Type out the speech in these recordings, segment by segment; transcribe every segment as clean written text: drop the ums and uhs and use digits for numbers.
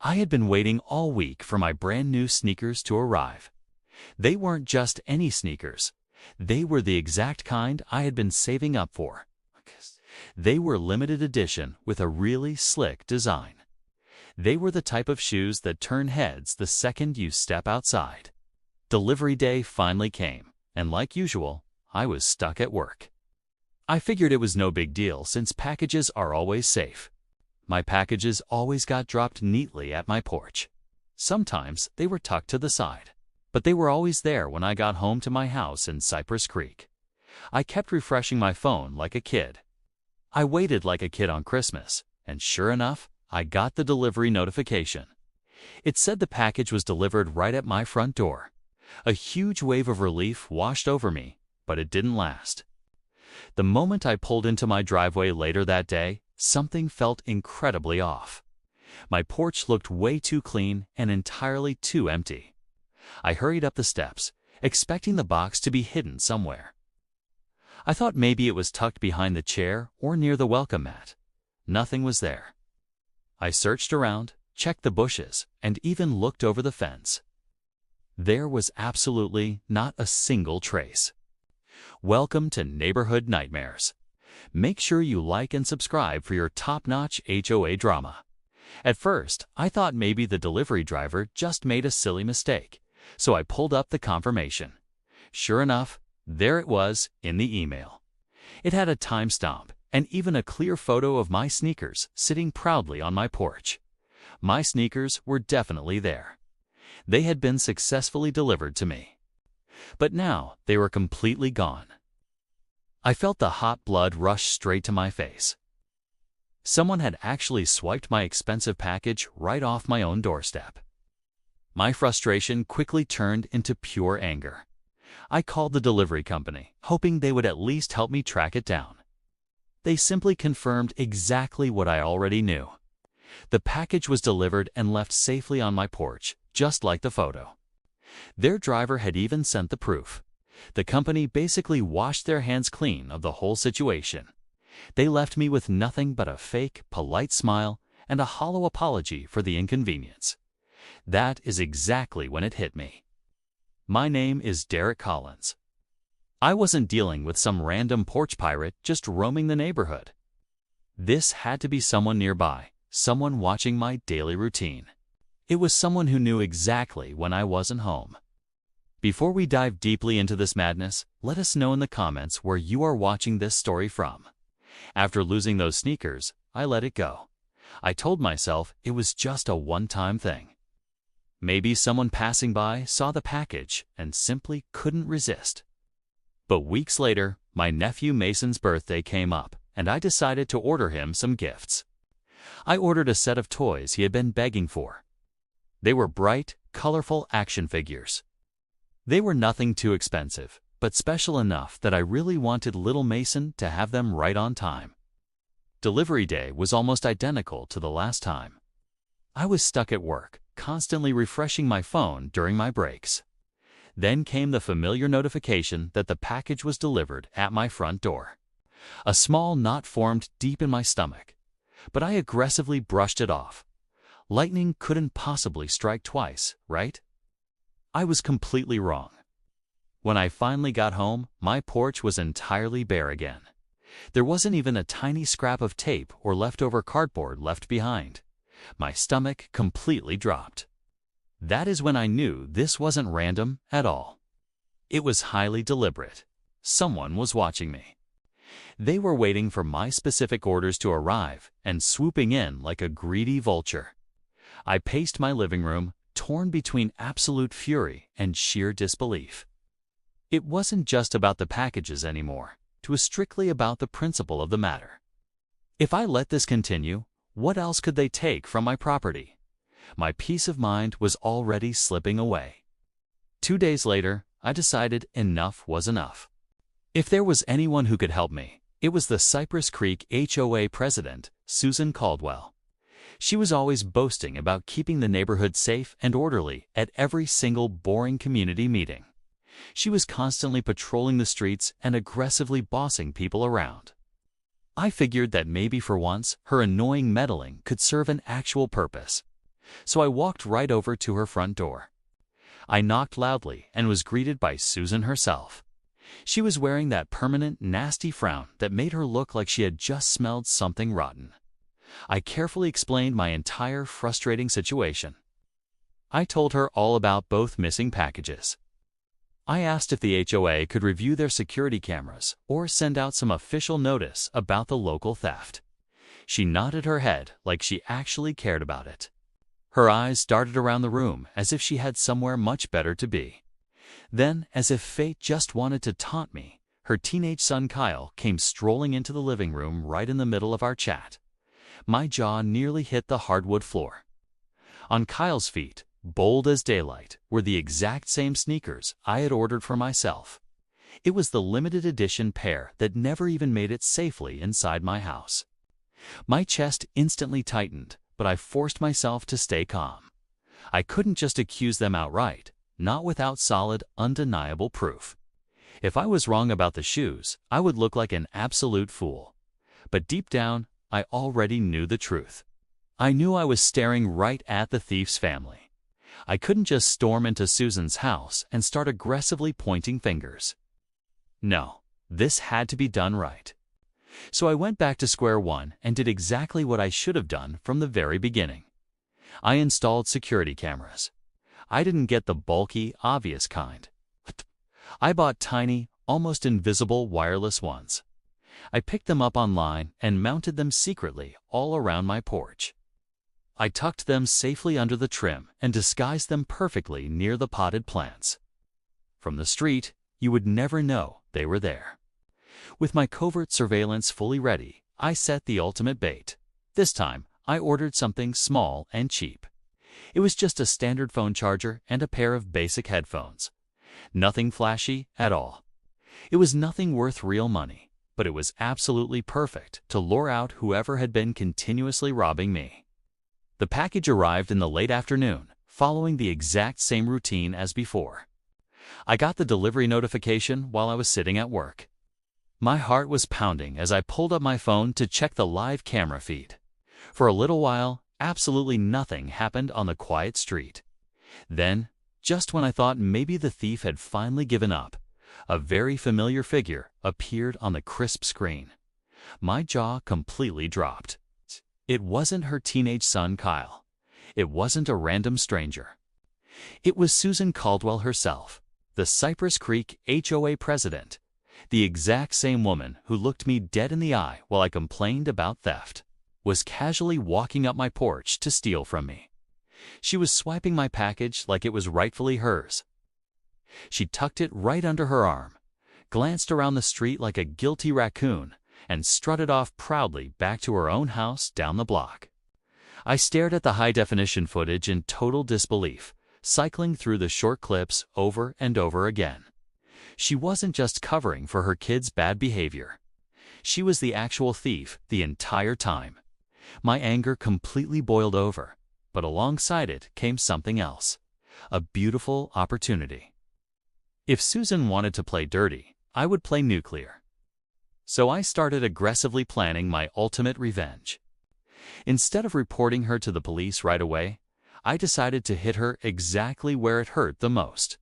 I had been waiting all week for my brand new sneakers to arrive. They weren't just any sneakers. They were the exact kind I had been saving up for. They were limited edition with a really slick design. They were the type of shoes that turn heads the second you step outside. Delivery day finally came, and like usual, I was stuck at work. I figured it was no big deal since packages are always safe. My packages always got dropped neatly at my porch. Sometimes they were tucked to the side, but they were always there when I got home to my house in Cypress Creek. I kept refreshing my phone like a kid. I waited like a kid on Christmas, and sure enough, I got the delivery notification. It said the package was delivered right at my front door. A huge wave of relief washed over me, but it didn't last. The moment I pulled into my driveway later that day, something felt incredibly off. My porch looked way too clean and entirely too empty. I hurried up the steps, expecting the box to be hidden somewhere. I thought maybe it was tucked behind the chair or near the welcome mat. Nothing was there. I searched around, checked the bushes, and even looked over the fence. There was absolutely not a single trace. Welcome to Neighborhood Nightmares. Make sure you like and subscribe for your top-notch HOA drama. At first, I thought maybe the delivery driver just made a silly mistake, so I pulled up the confirmation. Sure enough, there it was in the email. It had a timestamp and even a clear photo of my sneakers sitting proudly on my porch. My sneakers were definitely there. They had been successfully delivered to me. But now they were completely gone. I felt the hot blood rush straight to my face. Someone had actually swiped my expensive package right off my own doorstep. My frustration quickly turned into pure anger. I called the delivery company, hoping they would at least help me track it down. They simply confirmed exactly what I already knew. The package was delivered and left safely on my porch, just like the photo. Their driver had even sent the proof. The company basically washed their hands clean of the whole situation. They left me with nothing but a fake, polite smile and a hollow apology for the inconvenience. That is exactly when it hit me. My name is Derek Collins. I wasn't dealing with some random porch pirate just roaming the neighborhood. This had to be someone nearby, someone watching my daily routine. It was someone who knew exactly when I wasn't home. Before we dive deeply into this madness, let us know in the comments where you are watching this story from. After losing those sneakers, I let it go. I told myself it was just a one-time thing. Maybe someone passing by saw the package and simply couldn't resist. But weeks later, my nephew Mason's birthday came up, and I decided to order him some gifts. I ordered a set of toys he had been begging for. They were bright, colorful action figures. They were nothing too expensive, but special enough that I really wanted little Mason to have them right on time. Delivery day was almost identical to the last time. I was stuck at work, constantly refreshing my phone during my breaks. Then came the familiar notification that the package was delivered at my front door. A small knot formed deep in my stomach, but I aggressively brushed it off. Lightning couldn't possibly strike twice, right? I was completely wrong. When I finally got home, my porch was entirely bare again. There wasn't even a tiny scrap of tape or leftover cardboard left behind. My stomach completely dropped. That is when I knew this wasn't random at all. It was highly deliberate. Someone was watching me. They were waiting for my specific orders to arrive and swooping in like a greedy vulture. I paced my living room, torn between absolute fury and sheer disbelief. It wasn't just about the packages anymore. It was strictly about the principle of the matter. If I let this continue, what else could they take from my property? My peace of mind was already slipping away. 2 days later, I decided enough was enough. If there was anyone who could help me, it was the Cypress Creek HOA president, Susan Caldwell. She was always boasting about keeping the neighborhood safe and orderly at every single boring community meeting. She was constantly patrolling the streets and aggressively bossing people around. I figured that maybe for once, her annoying meddling could serve an actual purpose. So I walked right over to her front door. I knocked loudly and was greeted by Susan herself. She was wearing that permanent, nasty frown that made her look like she had just smelled something rotten. I carefully explained my entire frustrating situation. I told her all about both missing packages. I asked if the HOA could review their security cameras or send out some official notice about the local theft. She nodded her head like she actually cared about it. Her eyes darted around the room as if she had somewhere much better to be. Then, as if fate just wanted to taunt me, her teenage son Kyle came strolling into the living room right in the middle of our chat. My jaw nearly hit the hardwood floor. On Kyle's feet, bold as daylight, were the exact same sneakers I had ordered for myself. It was the limited edition pair that never even made it safely inside my house. My chest instantly tightened, but I forced myself to stay calm. I couldn't just accuse them outright, not without solid, undeniable proof. If I was wrong about the shoes, I would look like an absolute fool. But deep down, I already knew the truth. I knew I was staring right at the thief's family. I couldn't just storm into Susan's house and start aggressively pointing fingers. No, this had to be done right. So I went back to square one and did exactly what I should have done from the very beginning. I installed security cameras. I didn't get the bulky, obvious kind. I bought tiny, almost invisible wireless ones. I picked them up online and mounted them secretly all around my porch. I tucked them safely under the trim and disguised them perfectly near the potted plants. From the street, you would never know they were there. With my covert surveillance fully ready, I set the ultimate bait. This time, I ordered something small and cheap. It was just a standard phone charger and a pair of basic headphones. Nothing flashy at all. It was nothing worth real money, but it was absolutely perfect to lure out whoever had been continuously robbing me. The package arrived in the late afternoon, following the exact same routine as before. I got the delivery notification while I was sitting at work. My heart was pounding as I pulled up my phone to check the live camera feed. For a little while, absolutely nothing happened on the quiet street. Then, just when I thought maybe the thief had finally given up, a very familiar figure appeared on the crisp screen. My jaw completely dropped. It wasn't her teenage son, Kyle. It wasn't a random stranger. It was Susan Caldwell herself, the Cypress Creek HOA president, the exact same woman who looked me dead in the eye while I complained about theft, was casually walking up my porch to steal from me. She was swiping my package like it was rightfully hers. She tucked it right under her arm, glanced around the street like a guilty raccoon, and strutted off proudly back to her own house down the block. I stared at the high-definition footage in total disbelief, cycling through the short clips over and over again. She wasn't just covering for her kid's bad behavior. She was the actual thief the entire time. My anger completely boiled over, but alongside it came something else, a beautiful opportunity. If Susan wanted to play dirty, I would play nuclear. So I started aggressively planning my ultimate revenge. Instead of reporting her to the police right away, I decided to hit her exactly where it hurt the most.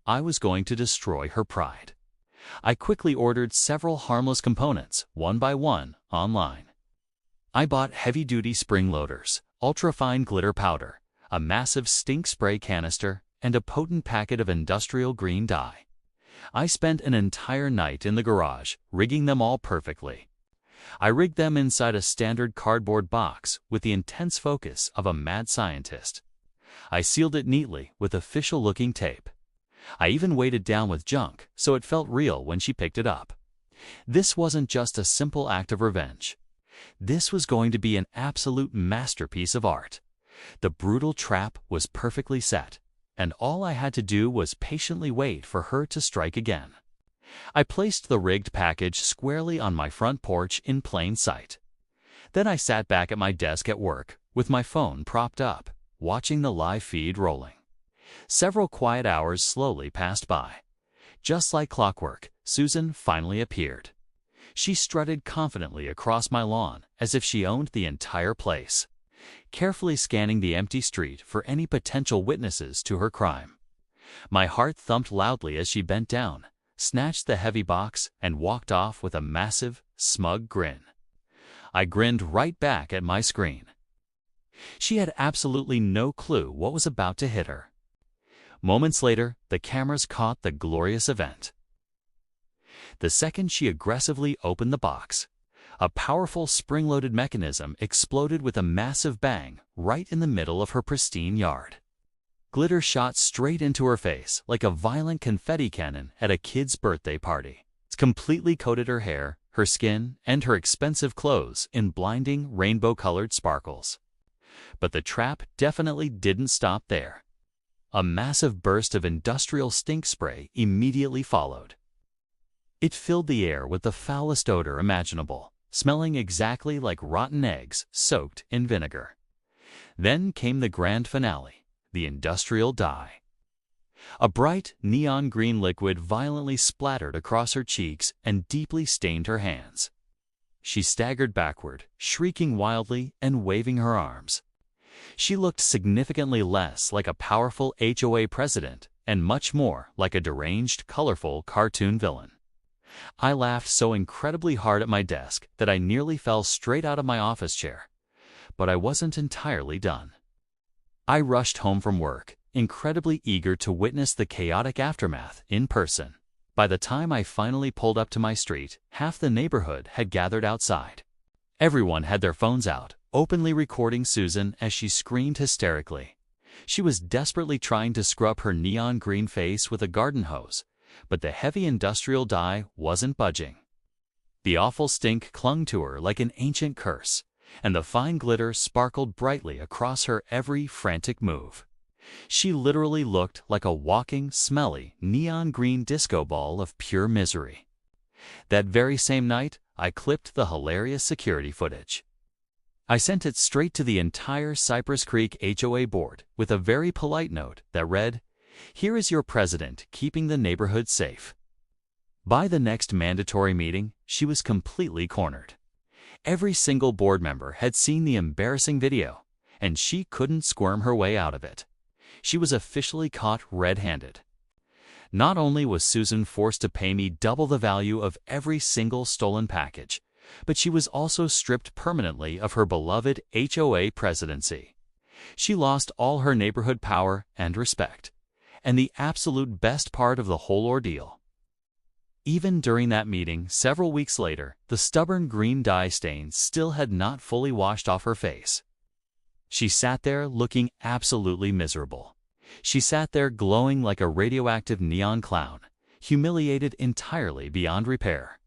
I was going to destroy her pride. I quickly ordered several harmless components, one by one, online. I bought heavy-duty spring loaders, ultra-fine glitter powder, a massive stink spray canister, and a potent packet of industrial green dye. I spent an entire night in the garage, rigging them all perfectly. I rigged them inside a standard cardboard box with the intense focus of a mad scientist. I sealed it neatly with official-looking tape. I even weighed it down with junk so it felt real when she picked it up. This wasn't just a simple act of revenge. This was going to be an absolute masterpiece of art. The brutal trap was perfectly set, and all I had to do was patiently wait for her to strike again. I placed the rigged package squarely on my front porch in plain sight. Then I sat back at my desk at work with my phone propped up, watching the live feed rolling. Several quiet hours slowly passed by. Just like clockwork, Susan finally appeared. She strutted confidently across my lawn as if she owned the entire place. carefully scanning the empty street for any potential witnesses to her crime. My heart thumped loudly as she bent down, snatched the heavy box, and walked off with a massive, smug grin. I grinned right back at my screen. She had absolutely no clue what was about to hit her. Moments later, the cameras caught the glorious event. The second she aggressively opened the box, a powerful spring-loaded mechanism exploded with a massive bang right in the middle of her pristine yard. Glitter shot straight into her face like a violent confetti cannon at a kid's birthday party. It completely coated her hair, her skin, and her expensive clothes in blinding rainbow-colored sparkles. But the trap definitely didn't stop there. A massive burst of industrial stink spray immediately followed. It filled the air with the foulest odor imaginable, smelling exactly like rotten eggs soaked in vinegar. Then came the grand finale, the industrial dye. A bright, neon green liquid violently splattered across her cheeks and deeply stained her hands. She staggered backward, shrieking wildly and waving her arms. She looked significantly less like a powerful HOA president and much more like a deranged, colorful cartoon villain. I laughed so incredibly hard at my desk that I nearly fell straight out of my office chair. But I wasn't entirely done. I rushed home from work, incredibly eager to witness the chaotic aftermath in person. By the time I finally pulled up to my street, half the neighborhood had gathered outside. Everyone had their phones out, openly recording Susan as she screamed hysterically. She was desperately trying to scrub her neon green face with a garden hose, but the heavy industrial dye wasn't budging. The awful stink clung to her like an ancient curse, and the fine glitter sparkled brightly across her every frantic move. She literally looked like a walking, smelly, neon green disco ball of pure misery. That very same night, I clipped the hilarious security footage. I sent it straight to the entire Cypress Creek HOA board with a very polite note that read, "Here is your president keeping the neighborhood safe." By the next mandatory meeting, she was completely cornered. Every single board member had seen the embarrassing video, and she couldn't squirm her way out of it. She was officially caught red-handed. Not only was Susan forced to pay me double the value of every single stolen package, but she was also stripped permanently of her beloved HOA presidency. She lost all her neighborhood power and respect. And the absolute best part of the whole ordeal. Even during that meeting, several weeks later, the stubborn green dye stains still had not fully washed off her face. She sat there looking absolutely miserable. She sat there glowing like a radioactive neon clown, humiliated entirely beyond repair.